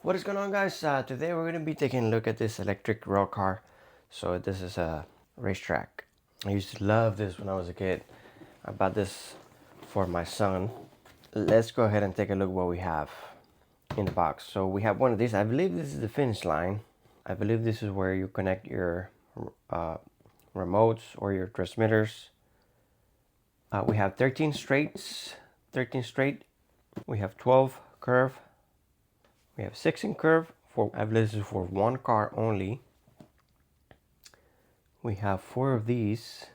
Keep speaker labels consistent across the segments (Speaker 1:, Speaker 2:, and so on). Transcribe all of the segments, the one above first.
Speaker 1: What is going on, guys? Today we're going to be taking a look at this electric rail car. So this is a Racetrack. I used to love this when I was a kid. I bought this for my son. Let's go ahead and take a look what we have in the box. So we have one of these. I believe this is the finish line. I believe this is where you connect your remotes or your transmitters. We have 13 straights, 13 straight. We have 12 curve. We have 6 in curve. I believe this is for one car only. We have 4 of these.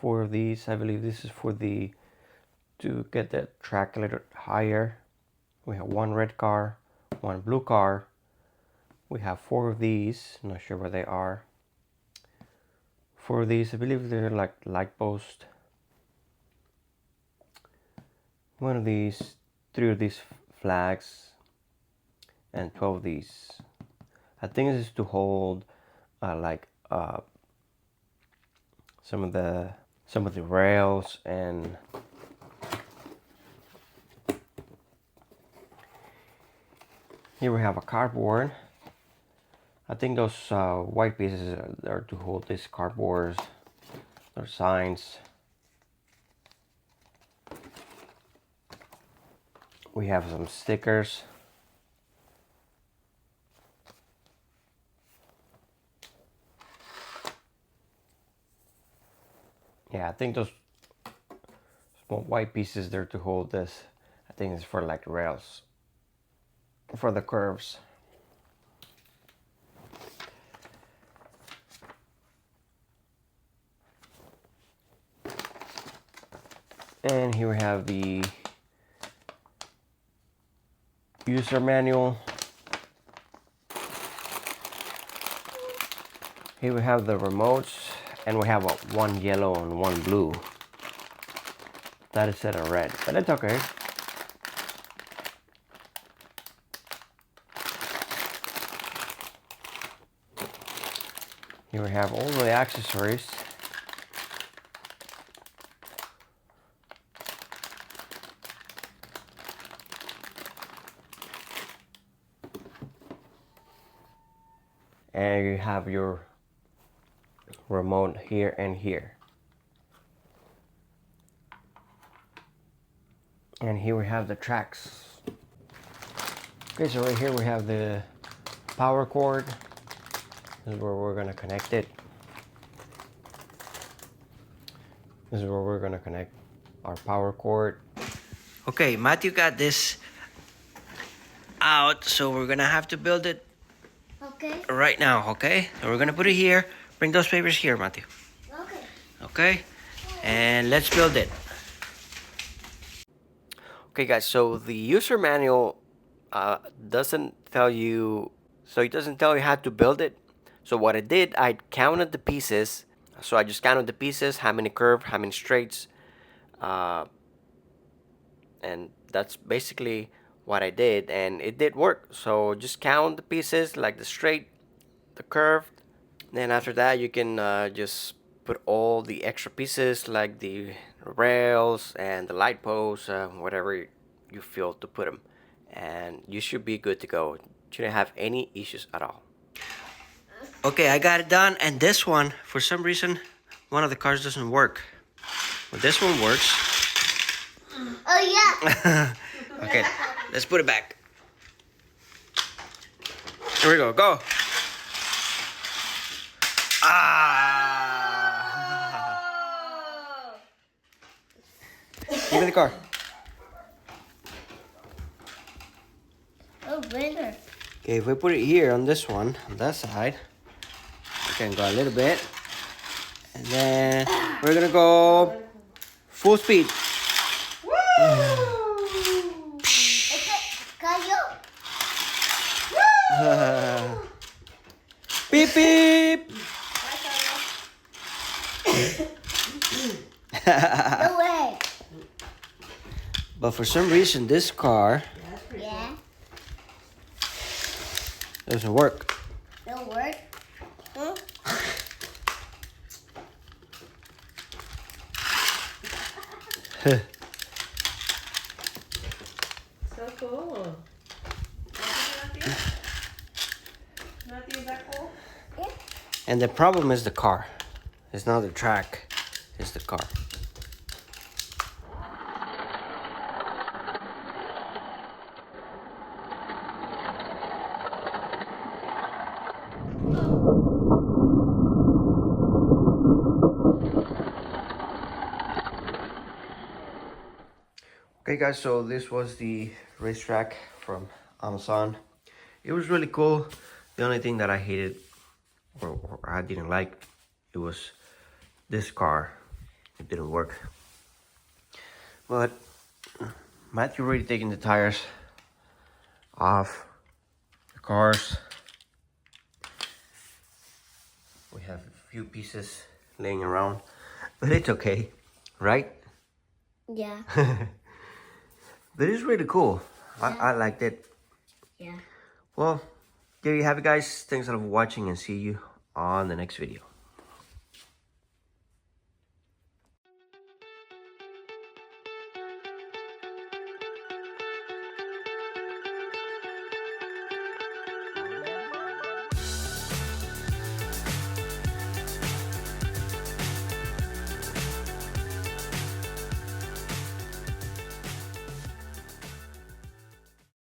Speaker 1: 4 of these. I believe this is for to get the track a little higher. We have 1 red car, 1 blue car. We have 4 of these. I'm not sure where they are. 4 of these. I believe they're like light post. 1 of these. 3 of these flags. And 12 of these. I think this is to hold some of the rails, and here we have a cardboard. I think those white pieces are to hold these cardboards or signs. We have some stickers. Yeah, I think those small white pieces there to hold this. I think it's for like rails, for the curves. And here we have the user manual. Here we have the remotes, and we have one yellow and one blue. That is set of red, but it's okay. Here we have all the accessories. And you have your remote here and here. And here we have the tracks. Okay, so right here we have the power cord. This is where we're going to connect it. This is where we're going to connect our power cord. Okay, Matthew got this out, so we're going to have to build it right now, okay? So we're going to put it here. Bring those papers here, Matthew. Okay? And let's build it. Okay, guys, so the user manual doesn't tell you, so it doesn't tell you how to build it. So what I did, I counted the pieces. So I just counted the pieces, how many curves, how many straights, and that's basically what I did, and it did work. So just count the pieces, like the straight, the curved. Then after that, you can just put all the extra pieces, like the rails and the light posts, whatever you feel to put them, and you should be good to go. Shouldn't have any issues at all. Okay, I got it done, and this one, for some reason, one of the cars doesn't work. Well, this one works.
Speaker 2: Oh yeah.
Speaker 1: Okay, let's put it back. Here we go. Go. Ah! Give me the car.
Speaker 2: Oh, winner.
Speaker 1: Okay, if we put it here on this one, on that side, we can go a little bit. And then we're gonna go full speed. Beep beep.
Speaker 2: No way.
Speaker 1: But for some reason, this car
Speaker 2: Yeah.
Speaker 1: doesn't work.
Speaker 2: Don't work. Huh?
Speaker 3: So cool. Matthew, is that cool?
Speaker 2: Yeah.
Speaker 1: And the problem is the car. It's not the track, it's the car. Okay guys, so this was the Racetrack from Amazon. It was really cool. The only thing that I hated or I didn't like, it was this car. It didn't work. But Matthew already taken the tires off the cars. We have a few pieces laying around, but it's okay, right?
Speaker 2: Yeah.
Speaker 1: But it's really cool. I liked it.
Speaker 2: Yeah.
Speaker 1: Well, there you have it guys. Thanks a lot for watching and see you on the next video.